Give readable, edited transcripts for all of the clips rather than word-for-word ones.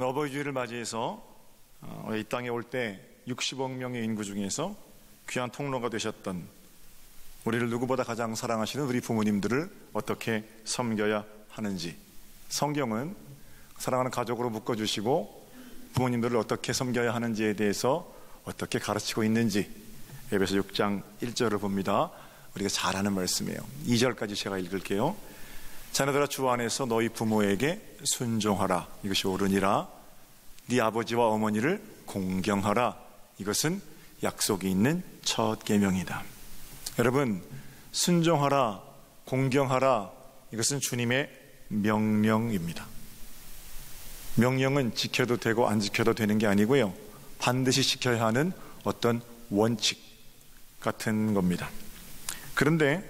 어버이 주일을 맞이해서 이 땅에 올 때 60억 명의 인구 중에서 귀한 통로가 되셨던 우리를 누구보다 가장 사랑하시는 우리 부모님들을 어떻게 섬겨야 하는지, 성경은 사랑하는 가족으로 묶어주시고 부모님들을 어떻게 섬겨야 하는지에 대해서 어떻게 가르치고 있는지 에베소 6장 1절을 봅니다. 우리가 잘 아는 말씀이에요. 2절까지 제가 읽을게요. 자녀들아, 주 안에서 너희 부모에게 순종하라. 이것이 옳으니라. 네 아버지와 어머니를 공경하라. 이것은 약속이 있는 첫 계명이다. 여러분, 순종하라, 공경하라, 이것은 주님의 명령입니다. 명령은 지켜도 되고 안 지켜도 되는 게 아니고요, 반드시 지켜야 하는 어떤 원칙 같은 겁니다. 그런데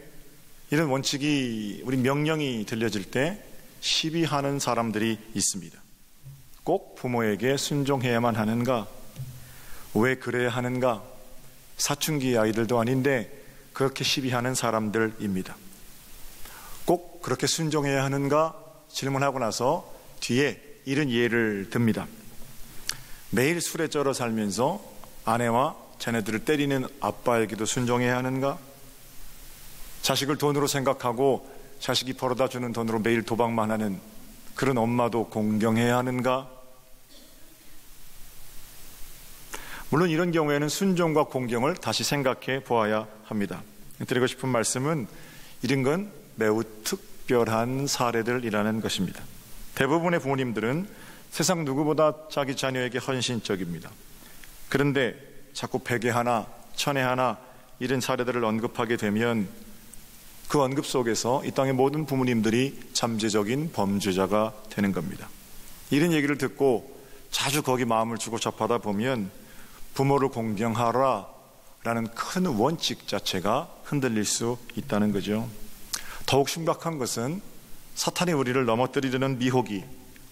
이런 원칙이, 우리 명령이 들려질 때 시비하는 사람들이 있습니다. 꼭 부모에게 순종해야만 하는가? 왜 그래야 하는가? 사춘기 아이들도 아닌데 그렇게 시비하는 사람들입니다. 꼭 그렇게 순종해야 하는가? 질문하고 나서 뒤에 이런 예를 듭니다. 매일 술에 쩔어 살면서 아내와 자녀들을 때리는 아빠에게도 순종해야 하는가? 자식을 돈으로 생각하고 자식이 벌어다 주는 돈으로 매일 도박만 하는 그런 엄마도 공경해야 하는가? 물론 이런 경우에는 순종과 공경을 다시 생각해 보아야 합니다. 드리고 싶은 말씀은 이런 건 매우 특별한 사례들이라는 것입니다. 대부분의 부모님들은 세상 누구보다 자기 자녀에게 헌신적입니다. 그런데 자꾸 백에 하나, 천에 하나 이런 사례들을 언급하게 되면 그 언급 속에서 이 땅의 모든 부모님들이 잠재적인 범죄자가 되는 겁니다. 이런 얘기를 듣고 자주 거기 마음을 주고 접하다 보면 부모를 공경하라 라는 큰 원칙 자체가 흔들릴 수 있다는 거죠. 더욱 심각한 것은 사탄이 우리를 넘어뜨리려는 미혹이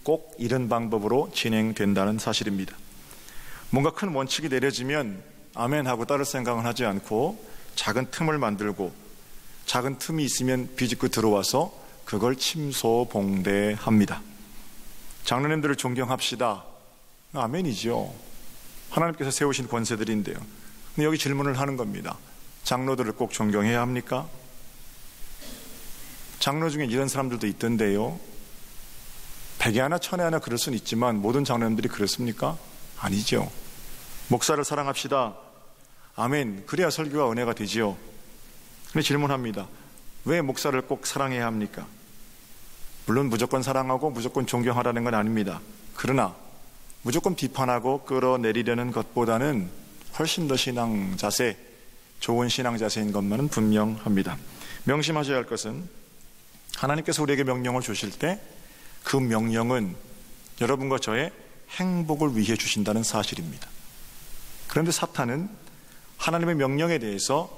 꼭 이런 방법으로 진행된다는 사실입니다. 뭔가 큰 원칙이 내려지면 아멘 하고 따를 생각은 하지 않고 작은 틈을 만들고 작은 틈이 있으면 비집고 들어와서 그걸 침소봉대합니다. 장로님들을 존경합시다. 아멘이죠. 하나님께서 세우신 권세들인데요. 근데 여기 질문을 하는 겁니다. 장로들을 꼭 존경해야 합니까? 장로 중에 이런 사람들도 있던데요. 백에 하나 천에 하나 그럴 수는 있지만 모든 장로님들이 그렇습니까? 아니죠. 목사를 사랑합시다. 아멘. 그래야 설교와 은혜가 되지요. 근데 질문합니다. 왜 목사를 꼭 사랑해야 합니까? 물론 무조건 사랑하고 무조건 존경하라는 건 아닙니다. 그러나 무조건 비판하고 끌어내리려는 것보다는 훨씬 더 신앙 자세, 좋은 신앙 자세인 것만은 분명합니다. 명심하셔야 할 것은 하나님께서 우리에게 명령을 주실 때 그 명령은 여러분과 저의 행복을 위해 주신다는 사실입니다. 그런데 사탄은 하나님의 명령에 대해서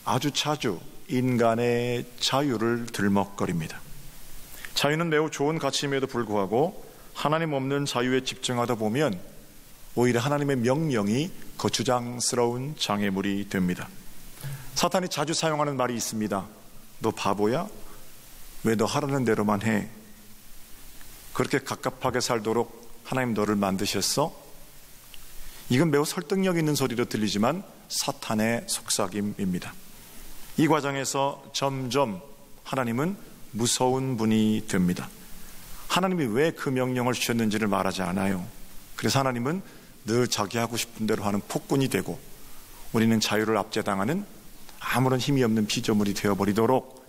아주 자주 인간의 자유를 들먹거립니다. 자유는 매우 좋은 가치임에도 불구하고 하나님 없는 자유에 집중하다 보면 오히려 하나님의 명령이 거추장스러운 장애물이 됩니다. 사탄이 자주 사용하는 말이 있습니다. 너 바보야? 왜 너 하라는 대로만 해? 그렇게 갑갑하게 살도록 하나님 너를 만드셨어? 이건 매우 설득력 있는 소리로 들리지만 사탄의 속삭임입니다. 이 과정에서 점점 하나님은 무서운 분이 됩니다. 하나님이 왜 그 명령을 주셨는지를 말하지 않아요. 그래서 하나님은 늘 자기 하고 싶은 대로 하는 폭군이 되고 우리는 자유를 압제당하는 아무런 힘이 없는 피조물이 되어버리도록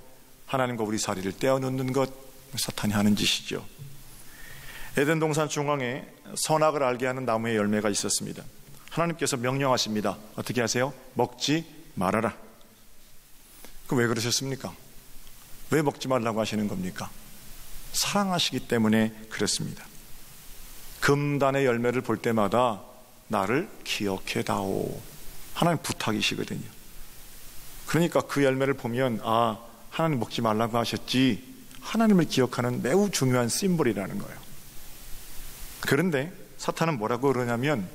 하나님과 우리 사리를 떼어놓는 것, 사탄이 하는 짓이죠. 에덴 동산 중앙에 선악을 알게 하는 나무의 열매가 있었습니다. 하나님께서 명령하십니다. 어떻게 하세요? 먹지 말아라. 그럼 왜 그러셨습니까? 왜 먹지 말라고 하시는 겁니까? 사랑하시기 때문에 그렇습니다. 금단의 열매를 볼 때마다 나를 기억해다오. 하나님 부탁이시거든요. 그러니까 그 열매를 보면 아, 하나님 먹지 말라고 하셨지, 하나님을 기억하는 매우 중요한 심볼이라는 거예요. 그런데 사탄은 뭐라고 그러냐면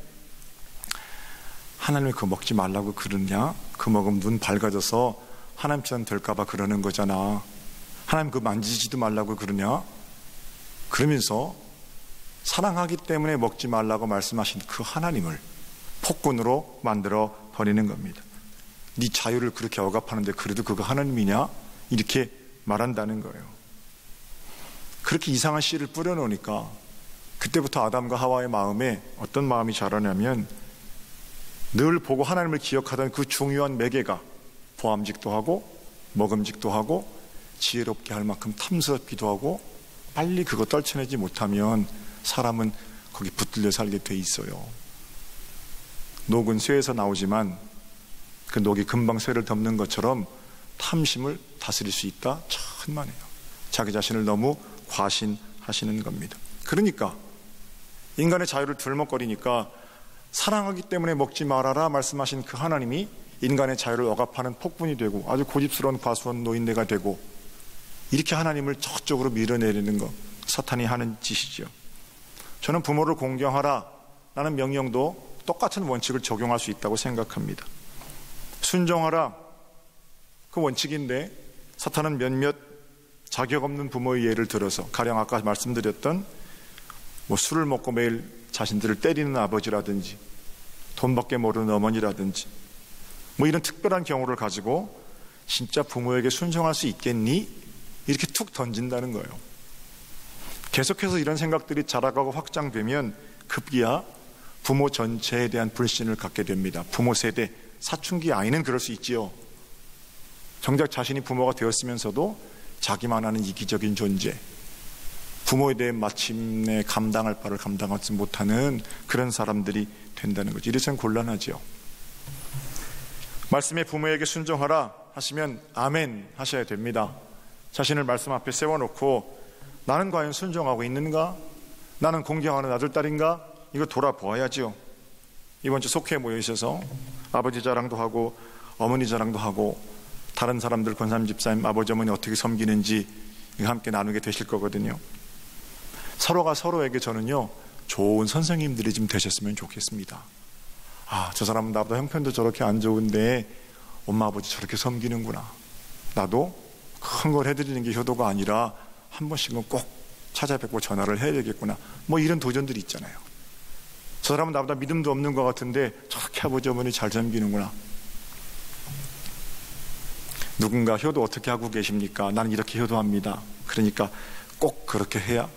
하나님이 그거 먹지 말라고 그러냐? 그 먹으면 눈 밝아져서 하나님처럼 될까봐 그러는 거잖아. 하나님 그거 만지지도 말라고 그러냐? 그러면서 사랑하기 때문에 먹지 말라고 말씀하신 그 하나님을 폭군으로 만들어 버리는 겁니다. 네 자유를 그렇게 억압하는데 그래도 그거 하나님이냐? 이렇게 말한다는 거예요. 그렇게 이상한 씨를 뿌려놓으니까 그때부터 아담과 하와의 마음에 어떤 마음이 자라냐면 늘 보고 하나님을 기억하던 그 중요한 매개가 보암직도 하고 먹음직도 하고 지혜롭게 할 만큼 탐스럽기도 하고 빨리 그거 떨쳐내지 못하면 사람은 거기 붙들려 살게 돼 있어요. 녹은 쇠에서 나오지만 그 녹이 금방 쇠를 덮는 것처럼 탐심을 다스릴 수 있다? 천만에요. 자기 자신을 너무 과신하시는 겁니다. 그러니까 인간의 자유를 들먹거리니까 사랑하기 때문에 먹지 말아라 말씀하신 그 하나님이 인간의 자유를 억압하는 폭군이 되고 아주 고집스러운 과수원 노인네가 되고 이렇게 하나님을 저쪽으로 밀어내리는 것, 사탄이 하는 짓이죠. 저는 부모를 공경하라 라는 명령도 똑같은 원칙을 적용할 수 있다고 생각합니다. 순종하라, 그 원칙인데 사탄은 몇몇 자격 없는 부모의 예를 들어서 가령 아까 말씀드렸던 술을 먹고 매일 자신들을 때리는 아버지라든지 돈밖에 모르는 어머니라든지 이런 특별한 경우를 가지고 진짜 부모에게 순종할 수 있겠니? 이렇게 툭 던진다는 거예요. 계속해서 이런 생각들이 자라가고 확장되면 급기야 부모 전체에 대한 불신을 갖게 됩니다. 부모 세대, 사춘기 아이는 그럴 수 있지요. 정작 자신이 부모가 되었으면서도 자기만 하는 이기적인 존재, 부모에 대해 마침내 감당할 바를 감당하지 못하는 그런 사람들이 된다는 거죠. 이래서는 곤란하죠. 말씀에 부모에게 순종하라 하시면 아멘 하셔야 됩니다. 자신을 말씀 앞에 세워놓고 나는 과연 순종하고 있는가? 나는 공경하는 아들, 딸인가? 이거 돌아보아야죠. 이번 주 속회에 모여 있어서 아버지 자랑도 하고 어머니 자랑도 하고 다른 사람들 권사님 집사님 아버지 어머니 어떻게 섬기는지 함께 나누게 되실 거거든요. 서로가 서로에게 저는요 좋은 선생님들이 좀 되셨으면 좋겠습니다. 저 사람은 나보다 형편도 저렇게 안 좋은데 엄마 아버지 저렇게 섬기는구나. 나도 큰 걸 해드리는 게 효도가 아니라 한 번씩은 꼭 찾아뵙고 전화를 해야 되겠구나. 이런 도전들이 있잖아요. 저 사람은 나보다 믿음도 없는 것 같은데 저렇게 아버지 어머니 잘 섬기는구나. 누군가 효도 어떻게 하고 계십니까? 나는 이렇게 효도합니다. 그러니까 꼭 그렇게 해야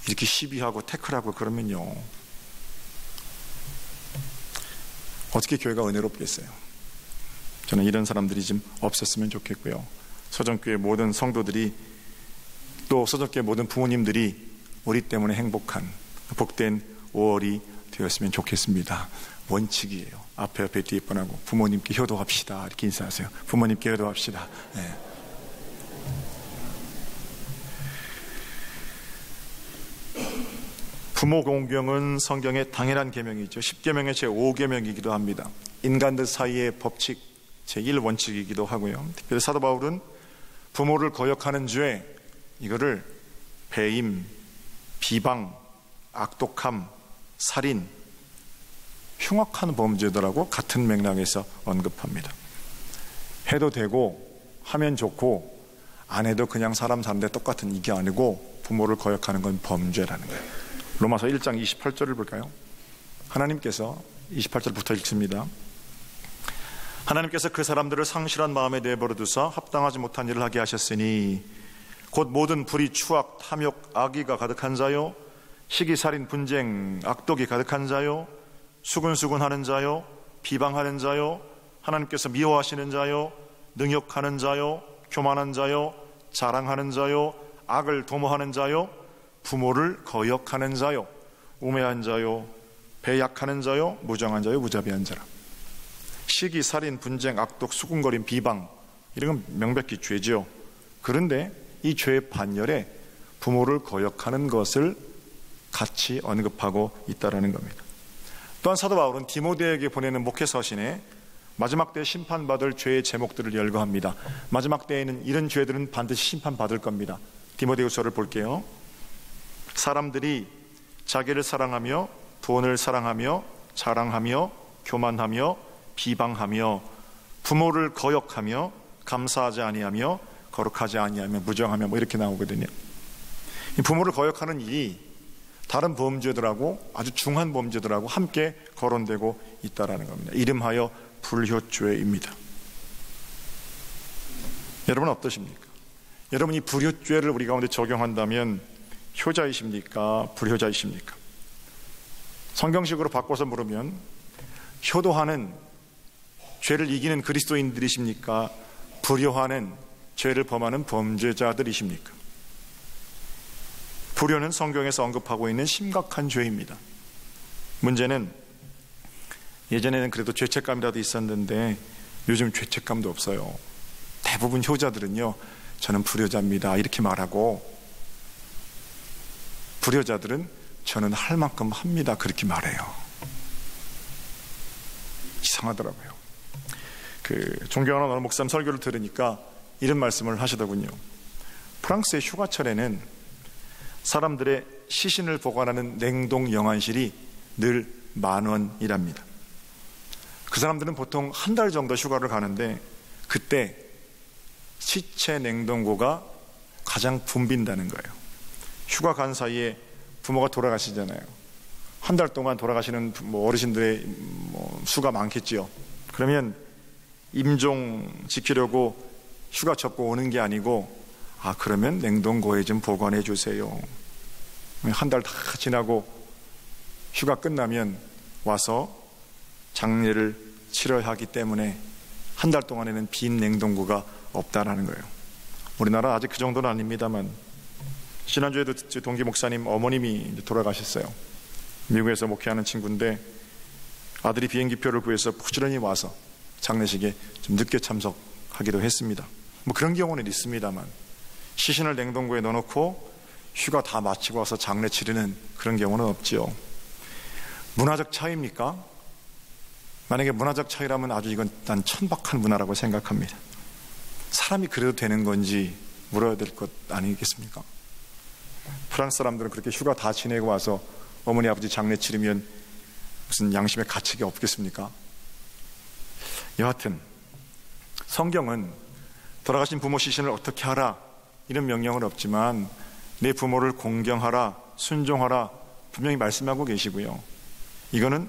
이렇게 시비하고 태클하고 그러면요 어떻게 교회가 은혜롭겠어요? 저는 이런 사람들이 좀 없었으면 좋겠고요. 서정교회 모든 성도들이 또 서정교회 모든 부모님들이 우리 때문에 행복한 복된 5월이 되었으면 좋겠습니다. 원칙이에요. 앞에 뒤에 뻔하고 부모님께 효도합시다 이렇게 인사하세요. 부모님께 효도합시다. 네. 부모 공경은 성경의 당연한 계명이죠. 10계명의 제5계명이기도 합니다. 인간들 사이의 법칙 제1원칙이기도 하고요. 특별히 사도 바울은 부모를 거역하는 죄 이거를 배임, 비방, 악독함, 살인, 흉악한 범죄더라고 같은 맥락에서 언급합니다. 해도 되고 하면 좋고 안 해도 그냥 사람 사는데 똑같은 이게 아니고 부모를 거역하는 건 범죄라는 거예요. 로마서 1장 28절을 볼까요? 하나님께서 28절부터 읽습니다. 하나님께서 그 사람들을 상실한 마음에 내버려 두사 합당하지 못한 일을 하게 하셨으니 곧 모든 불의, 추악, 탐욕, 악의가 가득한 자요 시기, 살인, 분쟁, 악독이 가득한 자요 수군수군하는 자요 비방하는 자요 하나님께서 미워하시는 자요 능욕하는 자요 교만한 자요 자랑하는 자요 악을 도모하는 자요 부모를 거역하는 자요 우매한 자요 배약하는 자요 무정한 자요 무자비한 자라. 시기, 살인, 분쟁, 악독, 수군거림, 비방 이런 건 명백히 죄죠. 그런데 이 죄의 반열에 부모를 거역하는 것을 같이 언급하고 있다는 겁니다. 또한 사도 바울은 디모데에게 보내는 목회 서신에 마지막 때에 심판받을 죄의 제목들을 열거합니다. 마지막 때에는 이런 죄들은 반드시 심판받을 겁니다. 디모데후서를 볼게요. 사람들이 자기를 사랑하며 돈을 사랑하며 자랑하며 교만하며 비방하며 부모를 거역하며 감사하지 아니하며 거룩하지 아니하며 무정하며 이렇게 나오거든요. 이 부모를 거역하는 일이 다른 범죄들하고 아주 중한 범죄들하고 함께 거론되고 있다라는 겁니다. 이름하여 불효죄입니다. 여러분 어떠십니까? 여러분 이 불효죄를 우리 가운데 적용한다면 효자이십니까? 불효자이십니까? 성경식으로 바꿔서 물으면 효도하는 죄를 이기는 그리스도인들이십니까? 불효하는 죄를 범하는 범죄자들이십니까? 불효는 성경에서 언급하고 있는 심각한 죄입니다. 문제는 예전에는 그래도 죄책감이라도 있었는데 요즘 죄책감도 없어요. 대부분 효자들은요, 저는 불효자입니다 이렇게 말하고, 불효자들은 저는 할 만큼 합니다 그렇게 말해요. 이상하더라고요. 존경하는 어느 목사님 설교를 들으니까 이런 말씀을 하시더군요. 프랑스의 휴가철에는 사람들의 시신을 보관하는 냉동 영안실이 늘 10,000원이랍니다. 그 사람들은 보통 한 달 정도 휴가를 가는데 그때 시체 냉동고가 가장 붐빈다는 거예요. 휴가 간 사이에 부모가 돌아가시잖아요. 한 달 동안 돌아가시는 어르신들의 수가 많겠지요. 그러면 임종 지키려고 휴가 접고 오는 게 아니고, 그러면 냉동고에 좀 보관해 주세요. 한 달 다 지나고 휴가 끝나면 와서 장례를 치러야 하기 때문에 한 달 동안에는 빈 냉동고가 없다라는 거예요. 우리나라 아직 그 정도는 아닙니다만, 지난주에도 동기 목사님 어머님이 돌아가셨어요. 미국에서 목회하는 친구인데 아들이 비행기표를 구해서 부지런히 와서 장례식에 좀 늦게 참석하기도 했습니다. 그런 경우는 있습니다만, 시신을 냉동고에 넣어놓고 휴가 다 마치고 와서 장례 치르는 그런 경우는 없지요. 문화적 차이입니까? 만약에 문화적 차이라면 아주 이건 난 천박한 문화라고 생각합니다. 사람이 그래도 되는 건지 물어야 될 것 아니겠습니까? 프랑스 사람들은 그렇게 휴가 다 지내고 와서 어머니 아버지 장례 치르면 무슨 양심의 가책이 없겠습니까? 여하튼 성경은 돌아가신 부모 시신을 어떻게 하라 이런 명령은 없지만 내 부모를 공경하라, 순종하라 분명히 말씀하고 계시고요. 이거는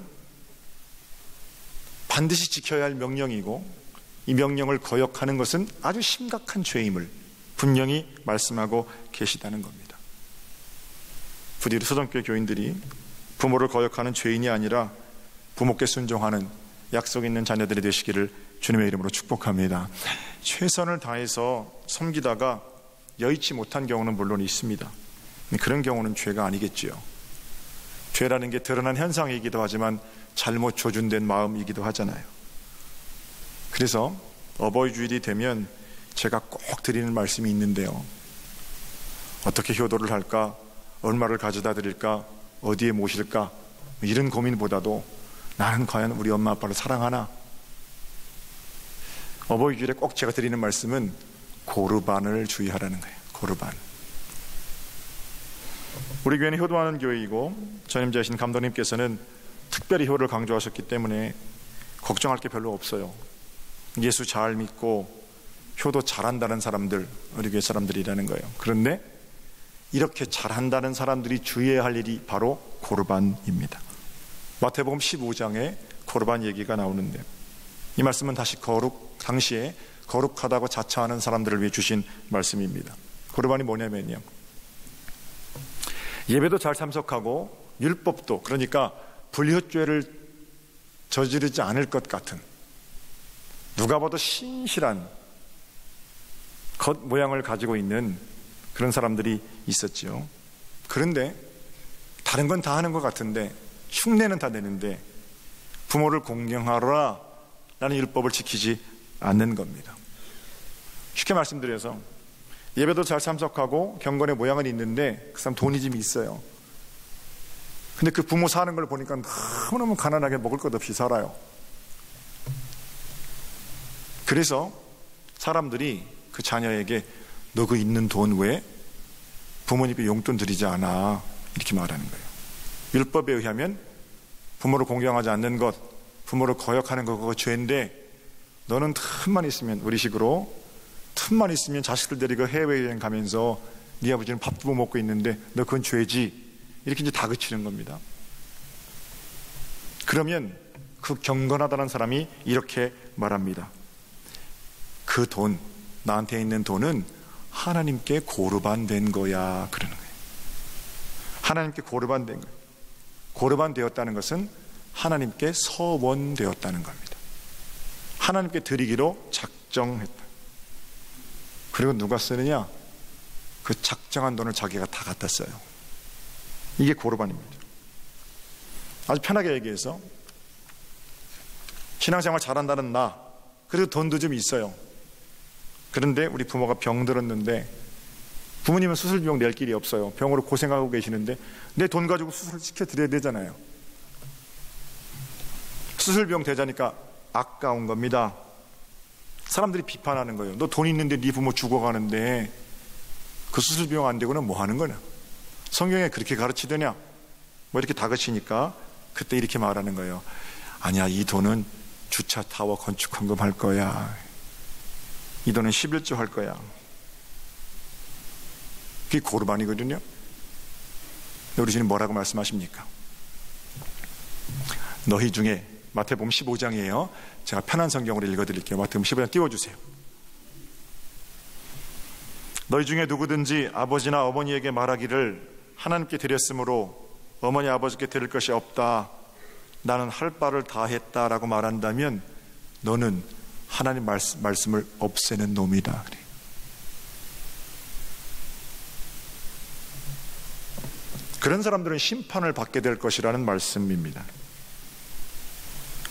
반드시 지켜야 할 명령이고, 이 명령을 거역하는 것은 아주 심각한 죄임을 분명히 말씀하고 계시다는 겁니다. 부디 소정교회 교인들이 부모를 거역하는 죄인이 아니라 부모께 순종하는 약속 있는 자녀들이 되시기를 주님의 이름으로 축복합니다. 최선을 다해서 섬기다가 여의치 못한 경우는 물론 있습니다. 그런 경우는 죄가 아니겠지요. 죄라는 게 드러난 현상이기도 하지만 잘못 조준된 마음이기도 하잖아요. 그래서 어버이 주일이 되면 제가 꼭 드리는 말씀이 있는데요. 어떻게 효도를 할까? 얼마를 가져다 드릴까? 어디에 모실까? 이런 고민보다도 나는 과연 우리 엄마 아빠를 사랑하나? 어버이 주일에 꼭 제가 드리는 말씀은 고르반을 주의하라는 거예요. 고르반. 우리 교회는 효도하는 교회이고 전임자이신 감독님께서는 특별히 효를 강조하셨기 때문에 걱정할 게 별로 없어요. 예수 잘 믿고 효도 잘한다는 사람들, 우리 교회 사람들이라는 거예요. 그런데 이렇게 잘한다는 사람들이 주의해야 할 일이 바로 고르반입니다. 마태복음 15장에 고르반 얘기가 나오는데, 이 말씀은 다시 당시에 거룩하다고 자처하는 사람들을 위해 주신 말씀입니다. 고르반이 뭐냐면요, 예배도 잘 참석하고 율법도, 그러니까 불효죄를 저지르지 않을 것 같은, 누가 봐도 신실한 겉 모양을 가지고 있는 그런 사람들이 있었죠. 그런데 다른 건 다 하는 것 같은데, 흉내는 다 내는데 부모를 공경하라 라는 율법을 지키지 않는 겁니다. 쉽게 말씀드려서 예배도 잘 참석하고 경건의 모양은 있는데 그 사람 돈이 좀 있어요. 근데 그 부모 사는 걸 보니까 너무너무 가난하게 먹을 것 없이 살아요. 그래서 사람들이 그 자녀에게 너 그 있는 돈 왜 부모님께 용돈 드리지 않아? 이렇게 말하는 거예요. 율법에 의하면 부모를 공경하지 않는 것, 부모를 거역하는 거, 그거 죄인데 너는 틈만 있으면, 우리식으로 틈만 있으면 자식들 데리고 해외여행 가면서 네 아버지는 밥도 못 먹고 있는데 너 그건 죄지, 이렇게 이제 다그치는 겁니다. 그러면 그 경건하다는 사람이 이렇게 말합니다. 그 돈, 나한테 있는 돈은 하나님께 고르반 된 거야. 그러는 거예요. 하나님께 고르반 된 거예요. 고르반 되었다는 것은 하나님께 서원되었다는 겁니다. 하나님께 드리기로 작정했다. 그리고 누가 쓰느냐? 그 작정한 돈을 자기가 다 갖다 써요. 이게 고르반입니다. 아주 편하게 얘기해서 신앙생활 잘한다는 나, 그래도 돈도 좀 있어요. 그런데 우리 부모가 병들었는데 부모님은 수술 비용 낼 길이 없어요. 병으로 고생하고 계시는데 내 돈 가지고 수술을 시켜드려야 되잖아요. 수술 비용 대자니까 아까운 겁니다. 사람들이 비판하는 거예요. 너 돈 있는데 네 부모 죽어가는데 그 수술 비용 안 되고는 뭐 하는 거냐? 성경에 그렇게 가르치더냐? 뭐 이렇게 다그치니까 그때 이렇게 말하는 거예요. 아니야, 이 돈은 주차 타워 건축 헌금할 거야. 이 돈은 11조 할 거야. 그게 고르반이거든요. 우리 주님 뭐라고 말씀하십니까? 너희 중에, 마태복음 15장이에요. 제가 편한 성경으로 읽어드릴게요. 마태복음 15장 띄워주세요. 너희 중에 누구든지 아버지나 어머니에게 말하기를 하나님께 드렸으므로 어머니 아버지께 드릴 것이 없다, 나는 할 바를 다 했다라고 말한다면 너는 하나님 말씀을 없애는 놈이다. 그래. 그런 사람들은 심판을 받게 될 것이라는 말씀입니다.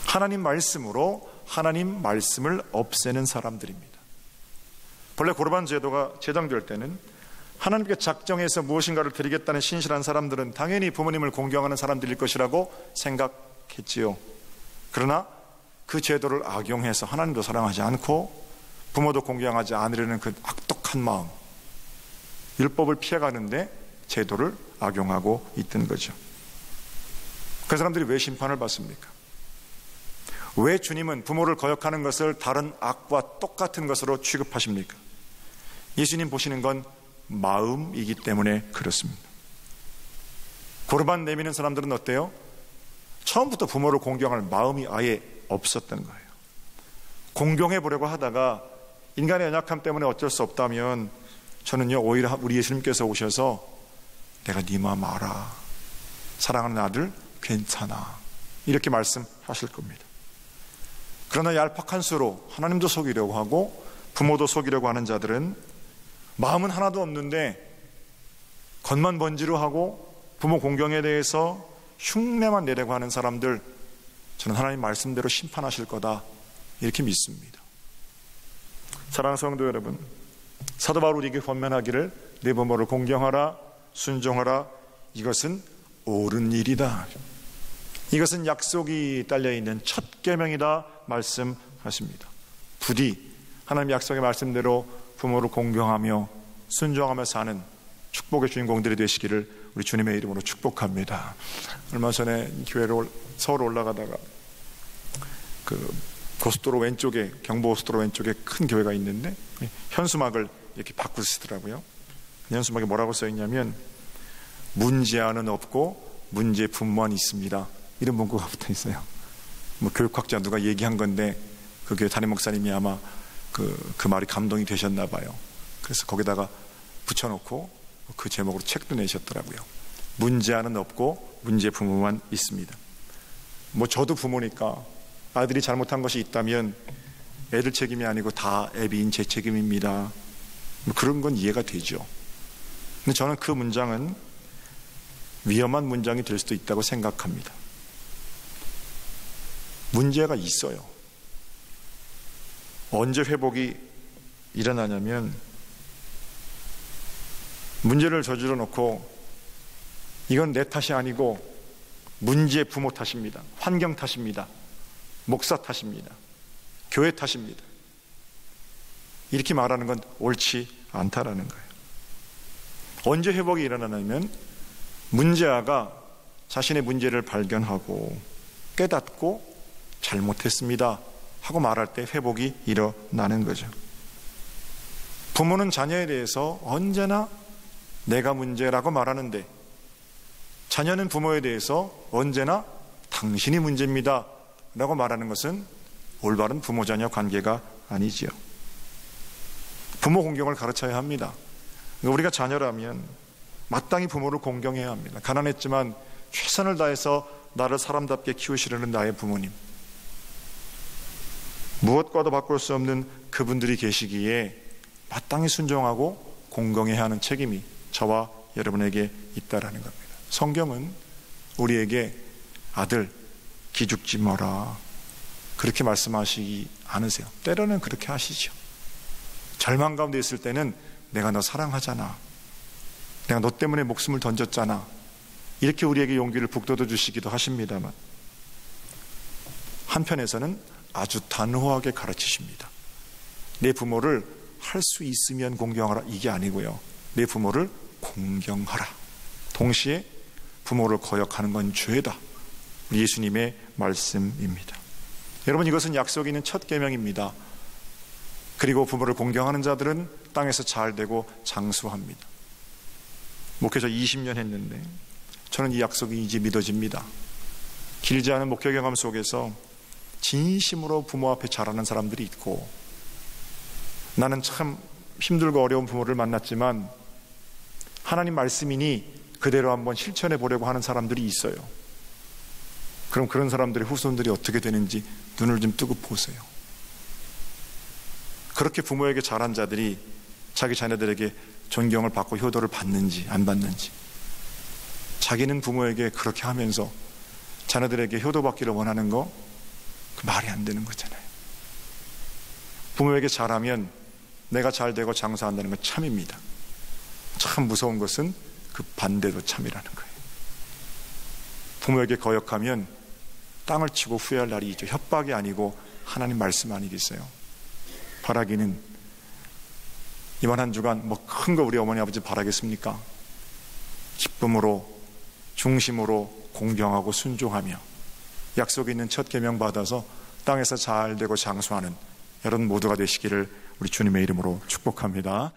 하나님 말씀으로 하나님 말씀을 없애는 사람들입니다. 본래 고르반 제도가 제정될 때는 하나님께 작정해서 무엇인가를 드리겠다는 신실한 사람들은 당연히 부모님을 공경하는 사람들일 것이라고 생각했지요. 그러나 그 제도를 악용해서 하나님도 사랑하지 않고 부모도 공경하지 않으려는 그 악독한 마음, 율법을 피해가는데 제도를 악용하고 있던 거죠. 그 사람들이 왜 심판을 받습니까? 왜 주님은 부모를 거역하는 것을 다른 악과 똑같은 것으로 취급하십니까? 예수님 보시는 건 마음이기 때문에 그렇습니다. 고르반 내미는 사람들은 어때요? 처음부터 부모를 공경할 마음이 아예 없었던 거예요. 공경해 보려고 하다가 인간의 연약함 때문에 어쩔 수 없다면 저는요, 오히려 우리 예수님께서 오셔서 내가 네 마음 알아, 사랑하는 아들 괜찮아, 이렇게 말씀하실 겁니다. 그러나 얄팍한 수로 하나님도 속이려고 하고 부모도 속이려고 하는 자들은 마음은 하나도 없는데 겉만 번지르 하고 부모 공경에 대해서 흉내만 내려고 하는 사람들, 저는 하나님 말씀대로 심판하실 거다, 이렇게 믿습니다. 사랑하는 성도 여러분, 사도 바울에게 권면하기를 내 부모를 공경하라, 순종하라, 이것은 옳은 일이다, 이것은 약속이 딸려있는 첫 계명이다 말씀하십니다. 부디 하나님 약속의 말씀대로 부모를 공경하며 순종하며 사는 축복의 주인공들이 되시기를 우리 주님의 이름으로 축복합니다. 얼마 전에 교회로 서울 올라가다가 그 고속도로 왼쪽에, 경부고속도로 왼쪽에 큰 교회가 있는데 현수막을 이렇게 바꾸시더라고요. 현수막에 뭐라고 써있냐면 문제아는 없고 문제 부모만 있습니다, 이런 문구가 붙어 있어요. 뭐 교육학자 누가 얘기한 건데 그 교회 담임 목사님이 아마 그 말이 감동이 되셨나 봐요. 그래서 거기다가 붙여놓고 그 제목으로 책도 내셨더라고요. 문제아는 없고 문제 부모만 있습니다. 뭐 저도 부모니까 아들이 잘못한 것이 있다면 애들 책임이 아니고 다 애비인 제 책임입니다, 뭐 그런 건 이해가 되죠. 근데 저는 그 문장은 위험한 문장이 될 수도 있다고 생각합니다. 문제가 있어요. 언제 회복이 일어나냐면 문제를 저질러 놓고 이건 내 탓이 아니고 문제 부모 탓입니다, 환경 탓입니다, 목사 탓입니다, 교회 탓입니다, 이렇게 말하는 건 옳지 않다라는 거예요. 언제 회복이 일어나냐면 문제아가 자신의 문제를 발견하고 깨닫고 잘못했습니다 하고 말할 때 회복이 일어나는 거죠. 부모는 자녀에 대해서 언제나 내가 문제라고 말하는데 자녀는 부모에 대해서 언제나 당신이 문제입니다 라고 말하는 것은 올바른 부모-자녀 관계가 아니지요. 부모 공경을 가르쳐야 합니다. 우리가 자녀라면 마땅히 부모를 공경해야 합니다. 가난했지만 최선을 다해서 나를 사람답게 키우시려는 나의 부모님, 무엇과도 바꿀 수 없는 그분들이 계시기에 마땅히 순종하고 공경해야 하는 책임이 저와 여러분에게 있다라는 겁니다. 성경은 우리에게 아들 기죽지 마라 그렇게 말씀하시지 않으세요. 때로는 그렇게 하시죠. 절망 가운데 있을 때는 내가 너 사랑하잖아, 내가 너 때문에 목숨을 던졌잖아, 이렇게 우리에게 용기를 북돋워 주시기도 하십니다만, 한편에서는 아주 단호하게 가르치십니다. 내 부모를 할 수 있으면 공경하라, 이게 아니고요, 내 부모를 공경하라. 동시에 부모를 거역하는 건 죄다. 예수님의 말씀입니다. 여러분, 이것은 약속이 있는 첫 계명입니다. 그리고 부모를 공경하는 자들은 땅에서 잘 되고 장수합니다. 목회자 20년 했는데 저는 이 약속이 이제 믿어집니다. 길지 않은 목회 경험 속에서 진심으로 부모 앞에 잘하는 사람들이 있고, 나는 참 힘들고 어려운 부모를 만났지만 하나님 말씀이니 그대로 한번 실천해 보려고 하는 사람들이 있어요. 그럼 그런 사람들의 후손들이 어떻게 되는지 눈을 좀 뜨고 보세요. 그렇게 부모에게 잘한 자들이 자기 자녀들에게 존경을 받고 효도를 받는지 안 받는지, 자기는 부모에게 그렇게 하면서 자녀들에게 효도받기를 원하는 거, 그 말이 안 되는 거잖아요. 부모에게 잘하면 내가 잘 되고 장사한다는 건 참입니다. 참 무서운 것은 그 반대도 참이라는 거예요. 부모에게 거역하면 땅을 치고 후회할 날이 있죠. 협박이 아니고 하나님 말씀 아니겠어요? 바라기는 이번 한 주간 뭐 큰 거 우리 어머니 아버지 바라겠습니까? 기쁨으로 중심으로 공경하고 순종하며 약속이 있는 첫 계명 받아서 땅에서 잘 되고 장수하는 여러분 모두가 되시기를 우리 주님의 이름으로 축복합니다.